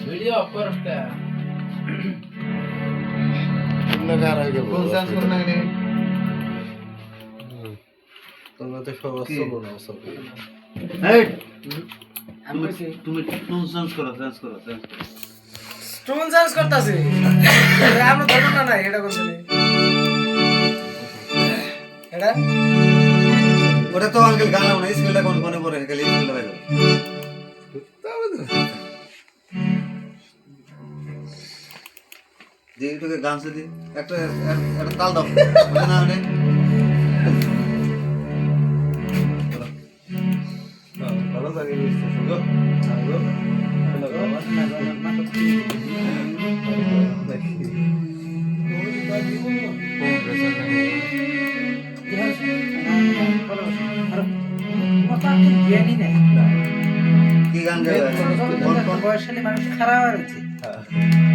Video of করতে কোন sense করনা নি তোমরা তো সব চলো না সব এই আমি তুমি কোন সেন্স করো স্টোন চার্জ করতেছি আমরা ধরব না এটা কোন জানি এটা ওটা তো আঙ্কেল গান না স্কিলটা কোন কোনে পড়ে খালি স্কিলটা বাইরে যে এটাকে গান সে দি একটা তাল দাও বুঝে না ওটা ভালো জানি বুঝতেছো গো কি গান গাইবে বয়সী মানুষ খারাপ হয়েছে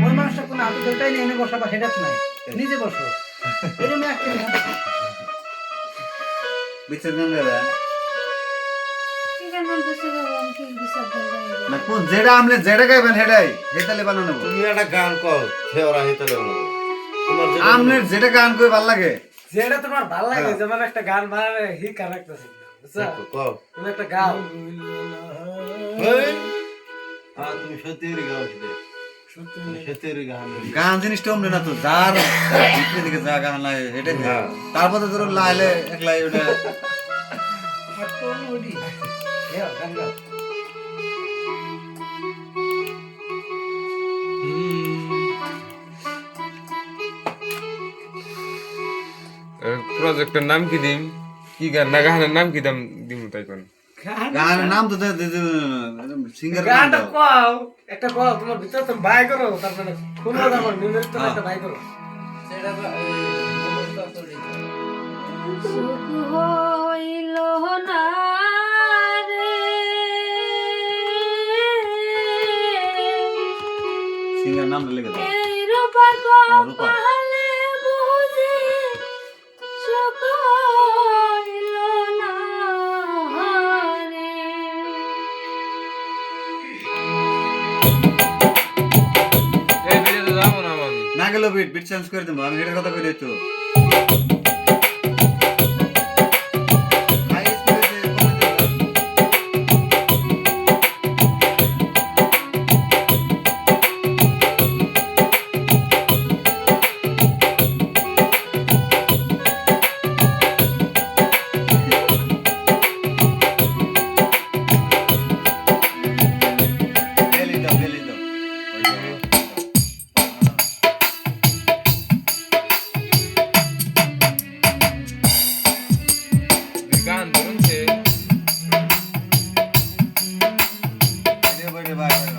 ওই মানুষটা কোনো আদরটাই নেই এনে বসা বা হেডাত নাই নিজে বসো এরকম একটা বিচার গান গাইবে না কোন যেটা আমলে যেটা গাইবেন হেডাই হেতালে বানানো তুমি একটা গান কও ফেওরা হিতালে বানাবো তোমার যেটা আমনে যেটা গান কই ভাল লাগে যেটা তোমার ভালো লাগে যেমন একটা গান বানালে হি কানেক্ট আছে বুঝছো কও তুমি একটা গাও এই তুমি সত্যিই গাও সত্যিই গান গান জিনিসটা অমনে না তো যার ভিতরে দিকে যা গান লাগে হেডে তারপর তো ধরো লাইলে একলাই ওটা প্রজেক্টের নাম কি দিম কি গান না গানের নাম কি দাম দিম তাই কোন গানের নাম তো সিঙ্গার গানটা কও একটা কও তোমার ভিতরে তুমি বাই করো তারপরে খুলো আমার নিউজ তো একটা বাই করো সেটা তো অবস্থা চলে সুখ হইল না রে সিঙ্গার নাম লিখে দাও এই রূপার রূপা। কপালে বুঝি সুখ হইল না রে এই ভিডিওতে যাবো না আমি না গেল বিট চেঞ্জ করে দেবো আমি এটার কথা কই দিই তো গান ধরুন সে হইল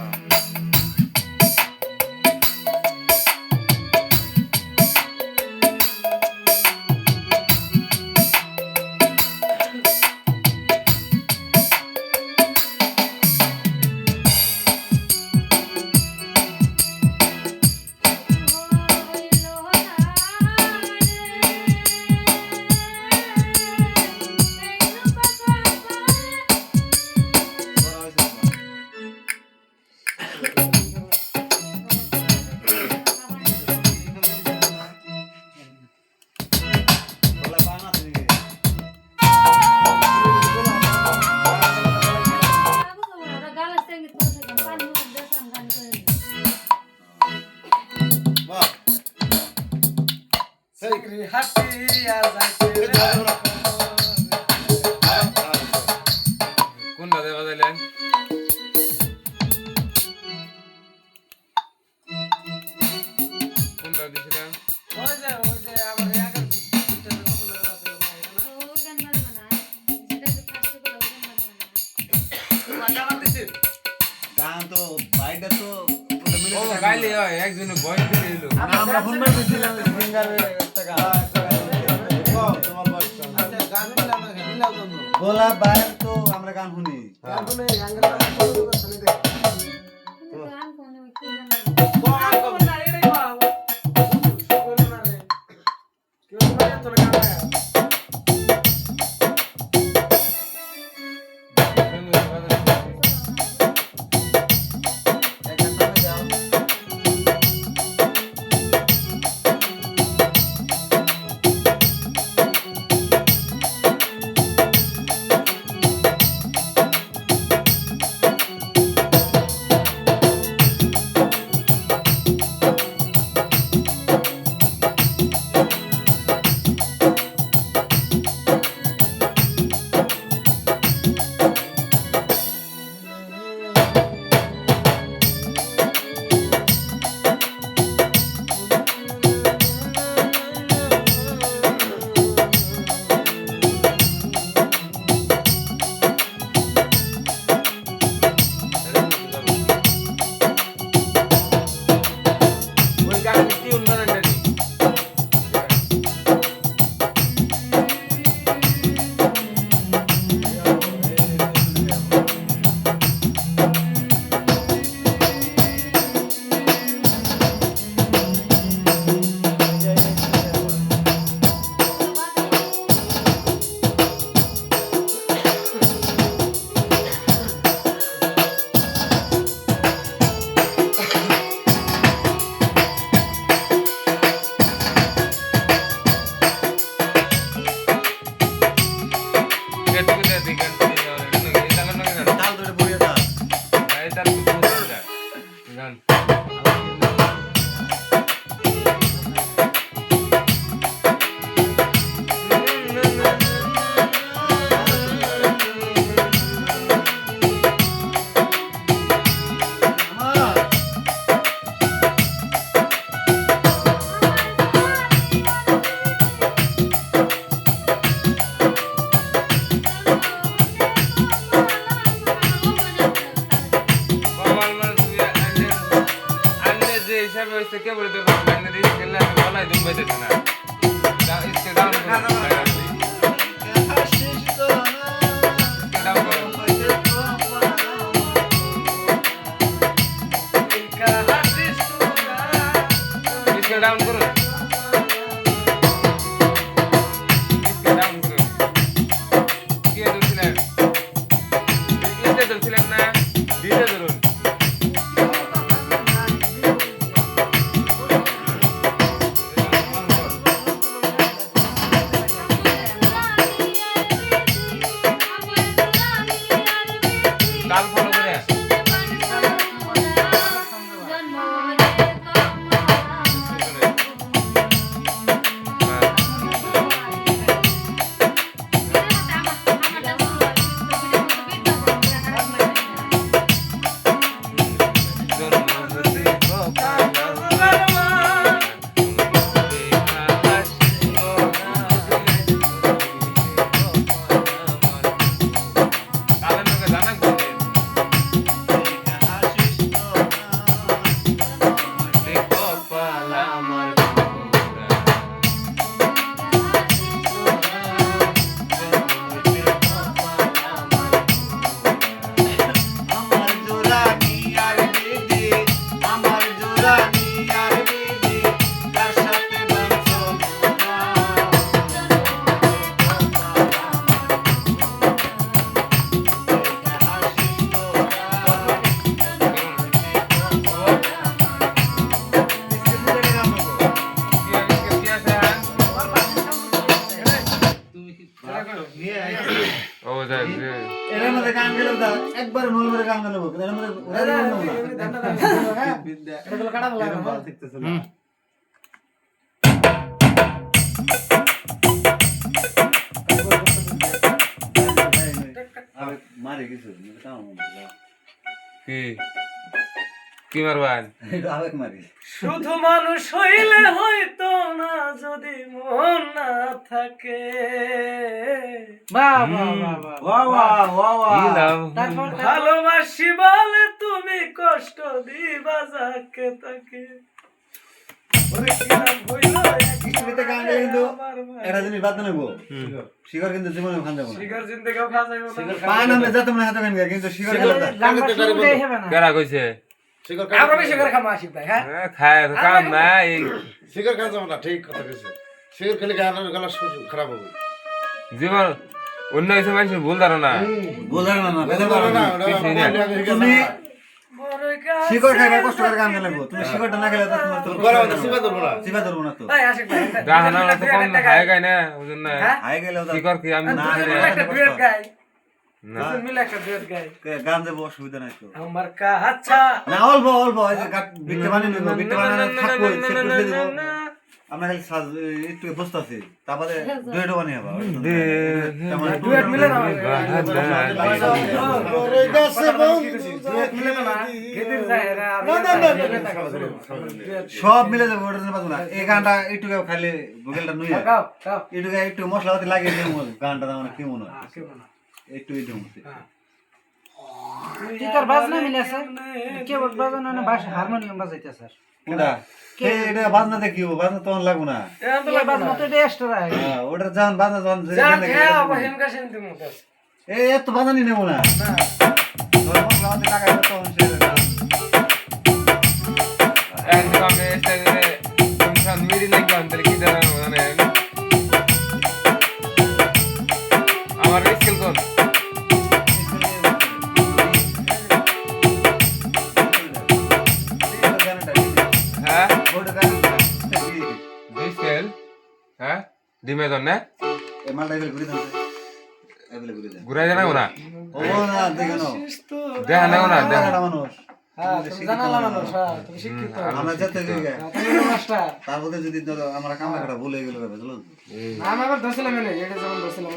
সেইক্রি হাটিয়া যাইতে কোনটা দেবা যাইলেন কোনটা দিছিলেন ওই যে আমার আগের পিকচারের মতো লাগে আছে ওগান বাজবে না সেটা তো ফার্স্ট করে ওগান বাজবে না না গান দিছি গান তো বাইটা তো ওটা মিলে ও গাইলে হয় একজনে ভয়েস দিয়ে দিল আমরা ফোন করে দিছিলাম সিঙ্গারে একটা গান তোমার বয়স আচ্ছা গান মিলাও না মিলাও তো গোলা বাইর তো আমরা গান শুনি গান শুনে গাঙ্গের কথা শুনে দে গান কোন কি গান গান কো না রে বাবা শুনো না রে কেউ না তোর গান গায় জান के बोले तो मैंने रील खेलना है वाला ही दुम बजे थे ना इसके डाउन करो इसके डाउन करो इसके डाउन करो ये दो सिलेंडर इसके दो सिलेंडर ना धीरे जरूर কাল ফলো করে ও যা এর মধ্যে গান গেলে একবার মন করে গান গাবো এর মধ্যে এগুলো কাটা বলা মারে কিছু কি কি মারবান আবেগ মারি শুধু মানুষ হইলে হয়তো না যদি মন না থাকে ভালোবাসি বলে তুমি কষ্ট দিবা যাকে তাকে গান গেলে কিন্তু একটা জিনিস বাদ নেবো শিকার কিন্তু জীবনে খান যাবো শিকার জিন্দেগিও খাওয়া যাবে না পান আমরা যত মনে হাতে গান কিন্তু শিকার কেরা কইছে আমরা বেশি করে খাবো আসিফ ভাই হ্যাঁ খায় তো কাম নাই শিকার খাওয়া যাবে না ঠিক কথা কইছে শিকার খেলে গলা খারাপ হবে জীবন অন্য কিছু মানুষের ভুল ধারণা বোঝার না বেজার পারো না কিছুই না। তুমি শিকড় খাইবা কষ্ট করে গান গাইবো তুমি শিকড়টা না খেলে তো তোমার গলা সিবা ধরবো না চিবা ধরবো না তো ভাই আসিফ ভাই গাহানা তো কম হায় গায় না ওজন না হাই গেলে কি কর কি আমি না, বুঝি না, না। একটা ডুয়েট গাই না দুজন মিলে একটা ডুয়েট গাই গান দেবো অসুবিধা নাই তো আমার কাছে না অল্প অল্প এই যে বিটে বানিয়ে নেবো বিটে বানানো থাকবো সেট করে দেবো আমরা খালি সাজ একটু বসতে আছি তারপরে দুইটা বানিয়ে হবো ডুয়েট মিলে না ডুয়েট মিলে না গেদির যায় এরা সব মিলে যাবো ওটার জন্য পাবো না এই গানটা একটু খালি গুগলটা নুইয়া গাও গাও একটু একটু মশলাপাতি লাগিয়ে দেবো গানটা মানে কি মনে হয় একটু একটু গিটার বাজনা মিলেছে কিবোর্ড বাজানো না বাস হারমোনিয়াম বাজাইতে স্যার কোনটা এটা বাজনা দেখিও বাজনা তখন লাগবো না এই বাজনা তো এটা এক্সট্রা হ্যাঁ, ওটা যখন বাজনা যখন এই এত বাজানি নেবো না ধর মশলাপাতি লাগাইবো তখন সে একদম আমি স্টাইলে তুমি মিরি লাগবে আনতে কি জানো মানে আমার স্কিল কোন হ্যাঁ স্কিল হ্যাঁ ডিমে জন না ঘুরাই জানা না ও না দেখে নাও দেখা নাও না দেখা মানুষ হ্যাঁ তুমি জানালা মানুষ হ্যাঁ তুমি শিক্ষিত আমরা যেতে দিই তুমি মাস্টার তার মধ্যে যদি ধরো আমরা কামাকাটা ভুলে গেল বুঝলো আমি আবার ধরছিলাম না এটা যেমন ধরছিলাম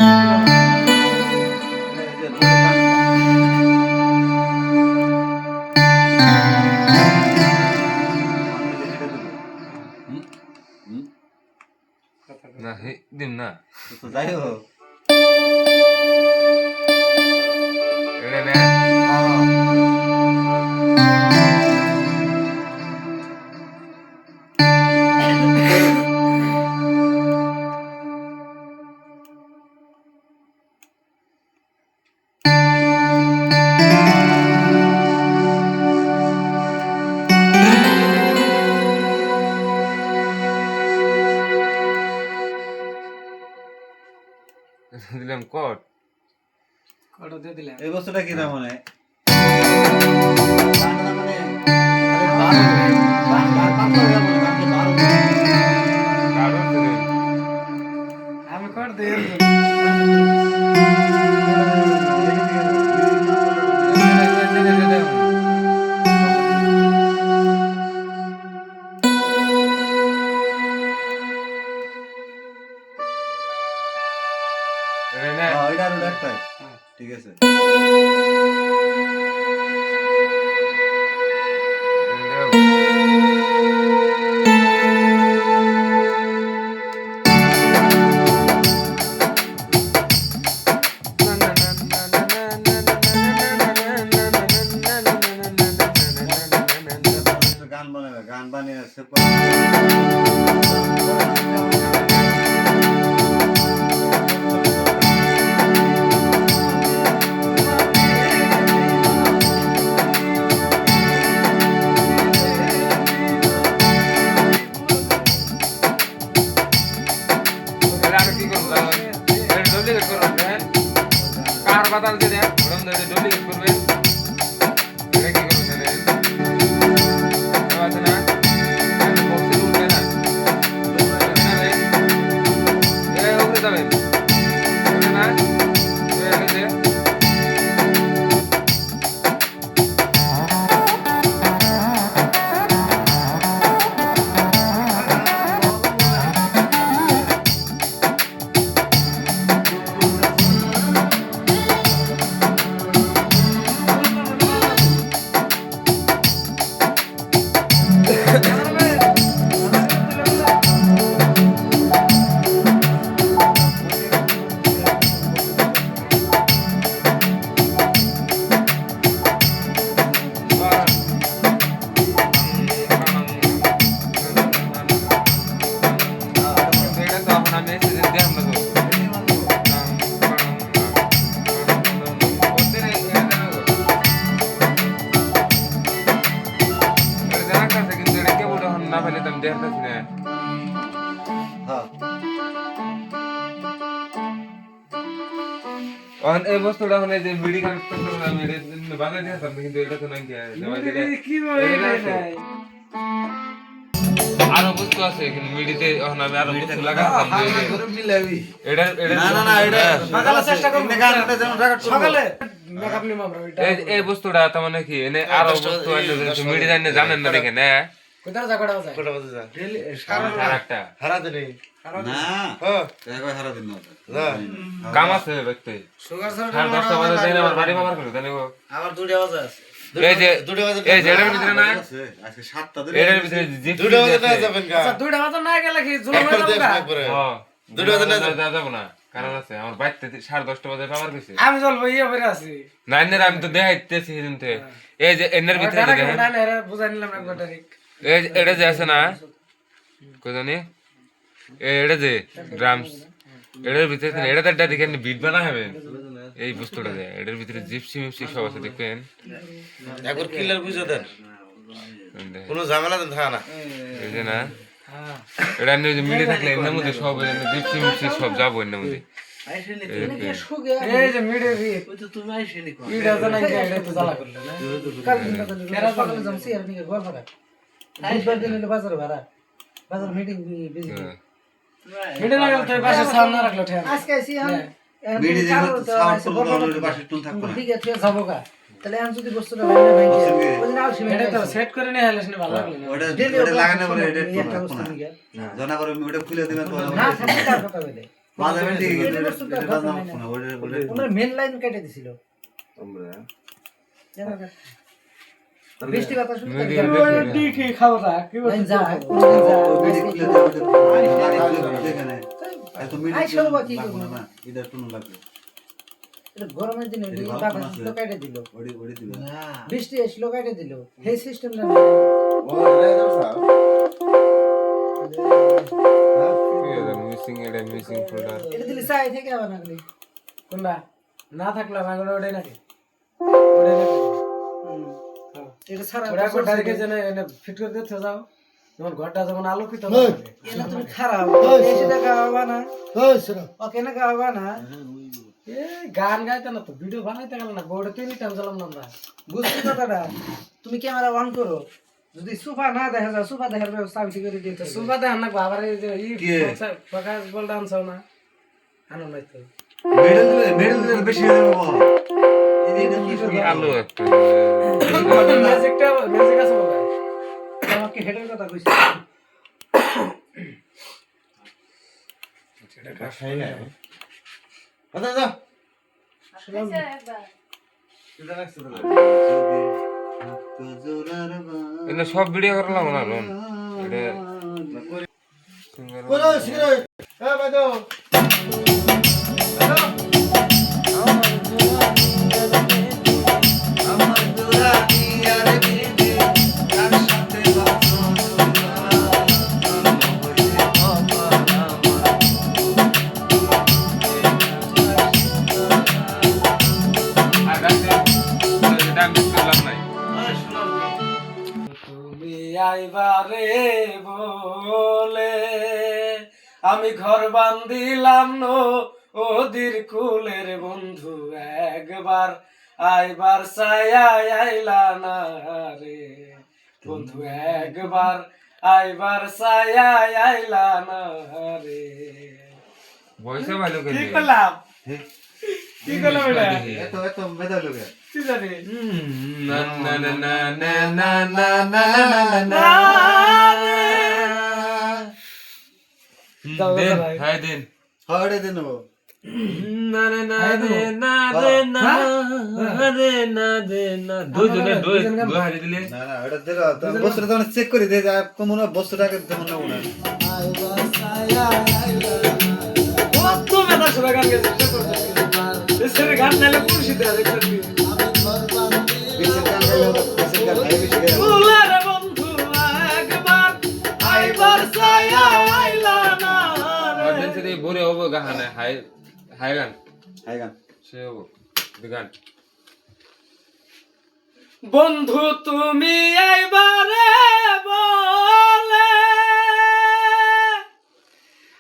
না দিম না তো যাই হোক এটা না দিলাম কট কটা দিয়ে দিলাম এই বস্তুটা কি দাম মানে আমি কট দিয়ে ঠিক আছে গান বানাবে গান বানিয়ে বাতাল দিয়ে ওরম ধরে ডুপ্লিকেট করবেন এটা কি করবেন আছে না বক্সে উঠবে না উপরে যাবে না এই বস্তুটা মানে যে বিডি কানেক্ট করতে আমি এটা বাজার দিয়ে আসতাম কিন্তু এটা তো নাই কি বলে আরো বস্তু আছে কিন্তু মিডিতে এখন আমি আরো বস্তু লাগাতাম এটা এটা না না না এটা সকালে চেষ্টা করব গানটা যেমন রেকর্ড করব সকালে মেকআপ নিব আমরা এই বস্তুটা তো মানে কি এনে আরো বস্তু আছে মিডি জানেন না দেখেন হ্যাঁ কোথায় জায়গাটা আছে কোটা বাজে যা ডেলি আরেকটা হারা দে নেই না হ্যাঁ একবার হারা দিন না যা কাম আছে ব্যক্তি সুগার স্যার 10:30 বাজে যাই না আমার বাড়ি ব্যবহার করে জানেন আবার 2টা বাজে আছে এই যে দুটো বাজে এই যে এটার ভিতরে না আজকে 7টা দিন এটার ভিতরে জিপ দুটো বাজে না যাবেন গা আচ্ছা 2টা বাজে না গেলে কি জুলুম একবার হয়ে দেখ যাবে একবারে হ্যাঁ দুটো বাজে না যাব না কারণ আছে আমার বাইতে 10:30 বাজে ব্যবহার কইছে আমি চলবো ইয়ে বেরে আছি নাইনের আমি তো দেখাইতেছি কিন্তু এই যে এনের ভিতরে দেখেন না না এরা বুঝাই নিলাম একবার ডাইরেক্ট এই এটা যে আছে না কই জানি এটা যে ড্রামস এটার ভিতরে এটা তো একটা দেখেন বিট বানা হবে এই বস্তুটা দেয় এটার ভিতরে জিপসি মিপসি সব আছে দেখবেন একবার ক্লিয়ার বুঝা দেন কোনো ঝামেলা দেন থাকে না এই যে না এটা নিয়ে যে মিলে থাকলে এর মধ্যে সব জিপসি মিপসি সব যাবো এর মধ্যে এই যে মিডে ভি ওই তো তুমি আইছেনি কোন ইডা জানা কি এটা তো জ্বালা করলে না কাল দিন কথা কেরা সকালে যামছি আর নিকে গোল ফাটা বুধবার দিন হলো বাজার ভাড়া বাজার মিটিং বিজি মিটিং লাগল তো পাশে সামনে রাখলো ঠেয়া আজকে আইছি আমি বিডি যে সাউন্ড করব তাহলে পাশে টুল থাকবে না ঠিক আছে যাবো কা তাহলে আমি যদি বস্তুটা ভাঙা ভাঙি বুঝছেন কি? ওই দিন আলসি এটা তো ভাঙা সেট করে নিয়ে হেলে শুনে ভালো লাগলো না। ওটা ডেলি ওটা লাগানো পরে এটা এই একটা বস্তু নিয়ে জানা করে ওটা খুলে দিবেন তো না থাকলে তার কথা বলে বাজার ঠিক এটা বস্তু তার এটা কথা না নাই না। ওটা ওনার মেন লাইন কেটে দিছিল বৃষ্টি বাতাস শুরু করে Medium গেল। বেশি। দেখি খাওয়া কি লাইন যা ওই বিডি খুলে দেওয়া দেখেন এত মিনিট আই সব কি লাগবে করব না এটা টুনু লাগবে এটা গরমের দিনে এটা ভালো বাতাস আছে। তো কেটে দিল ওড়ি ওড়ি দিবেন বৃষ্টি আসলো কেটে দিল সেই সিস্টেমটা মিসিং এটা মিসিং ফোল্ডার এটা দিলে চাই থেকে আবার না গেলে কোনটা না থাকলে ভাঙলে ওটাই নাকি ওটাই নাকি এটা ছাড়া ওটা কোটা রেখে যেন এনে ফিট করে দিতে যাও যেমন ঘরটা যেমন আলোকিত হবে এটা তুমি খারাপ এসে দেখা হবে না ওকে না গাওয়া না এ গান গাইতে না তো ভিডিও বানাইতে গেল না বোর্ডে তিন টাইম চালাম না আমরা বুঝছি কথাটা তুমি ক্যামেরা অন করো যদি সোফা না দেখা যায় সোফা দেখার ব্যবস্থা আমি করে দিতে সুবা দেখ না আবার এই যে কে? প্রকাশ বল ডান্সাও না আনন্দ তো মেডেল দিলে বেশি হয়ে যাবে বাবা এটা কি কি আলো একটা ম্যাজিকটা ম্যাজিক আছে বলে আমাকে হেডের কথা কইছি আচ্ছা আচ্ছা খাইছে একবার এটা রাখছে তাহলে তো জোরার এটা সব ভিডিও করলাম না লোন এটা আমার জোরা দিয়ার বিধি তার সাথে বাঁচো আর এটা মিস করলাম নাই তুমি আইবারে বলে আমি ঘর বান্ধিলাম ওদির কুলের বন্ধু একবার আইবার ছায়া আইলা না রে বন্ধু একবার আইবার ছায়া আইলা না রে বয়সে ভালো করে কি করলাম হে কি করলাম এটা এত এত মেধা লোকে কি জানি না না না না না না না না দাও, দেন ভাই। হাই দেন হাড়ে দেন না না না রে না রে না রে না রে না দুজনে দুই দুই হারি দিলে না না এটা দিলা বস্তুটা তখন চেক করে দে যা কোন বস্তুটাকে যেমন না মনে কত মেধা শুনে গান গেছে চেষ্টা করছে এসে গান নাইলে পুরুষ দেয়া দেখছেন কি বিশেষ গান গাইলে বিশেষ গান গাইলে বেশি গাইলে ফুলের বন্ধু একবার আইবার ছায়া আইলা না রে অডিয়েন্স এর বরে হবো গান হাই হাই গান হাই গান সে হবো গান বন্ধু তুমি আইবারে বলে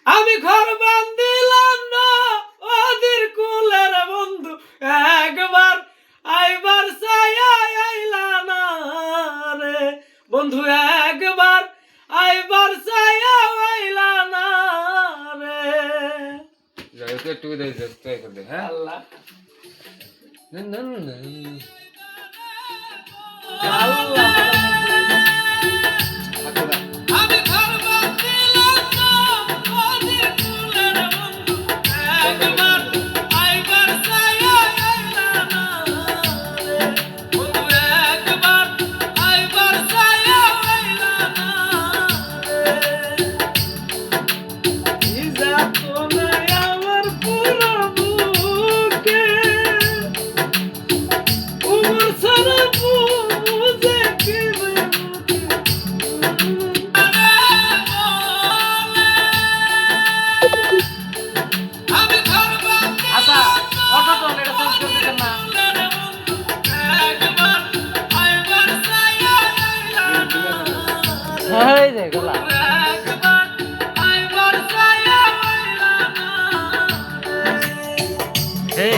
আমি ঘর বান্ধিলাম না ওদের কুলের বন্ধু একবার আইবার ছায়া আইলা না রে বন্ধু একবার আইবার ছায়া আইলা না রে যাই তো একটু দে ট্রাই করে দে হ্যাঁ আল্লাহ না না না আমি ঘর বান্ধিলাম না ওদের কুলের বন্ধু একবার আইবার ছায়া আইলা না রে বন্ধু একবার আইবার ছায়া আইলা না রে যাতনা আমার পুরো বুকে উমর সারা বুঝে কি আচ্ছা অটো তো এটা চেঞ্জ করে দিতেন না এই যে গলা এই